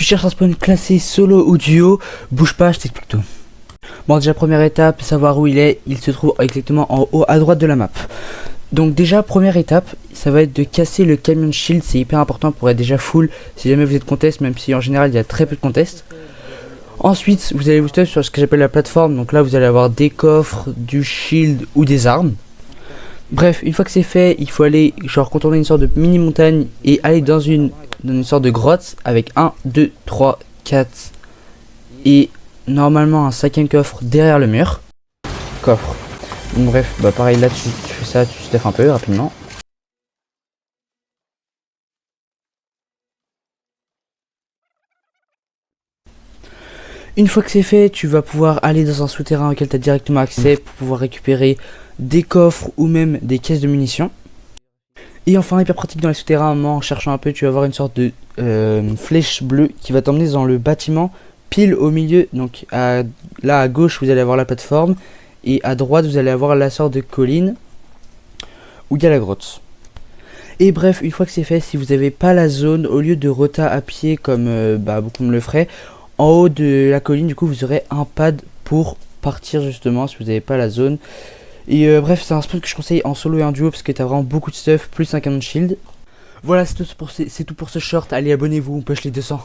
tu cherches un spawn classé solo ou duo, bouge pas, je t'explique tout. Bon, déjà première étape, savoir où il se trouve exactement en haut à droite de la map. Donc déjà première étape, ça va être de casser le camion shield, c'est hyper important pour être déjà full si jamais vous êtes contest, même si en général il y a très peu de contest. Ensuite vous allez vous stop sur ce que j'appelle la plateforme, donc là vous allez avoir des coffres, du shield ou des armes. Bref, une fois que c'est fait, il faut aller genre contourner une sorte de mini montagne et aller dans une sorte de grotte avec 1, 2, 3, 4 et normalement un cinquième coffre derrière le mur. Coffre. Donc bref, bah pareil là tu fais ça, tu stuffes un peu rapidement. Une fois que c'est fait, tu vas pouvoir aller dans un souterrain auquel tu as directement accès pour pouvoir récupérer des coffres ou même des caisses de munitions. Et enfin, hyper pratique dans les souterrains, en cherchant un peu, tu vas avoir une sorte de flèche bleue qui va t'emmener dans le bâtiment pile au milieu. Donc là à gauche, vous allez avoir la plateforme et à droite, vous allez avoir la sorte de colline où il y a la grotte. Et bref, une fois que c'est fait, si vous n'avez pas la zone, au lieu de rota à pied comme beaucoup me le feraient, en haut de la colline, du coup, vous aurez un pad pour partir justement si vous n'avez pas la zone. Et bref, c'est un spawn que je conseille en solo et en duo parce que t'as vraiment beaucoup de stuff, plus un canon shield. Voilà, c'est tout pour ce short. Allez, abonnez-vous, on push les 200.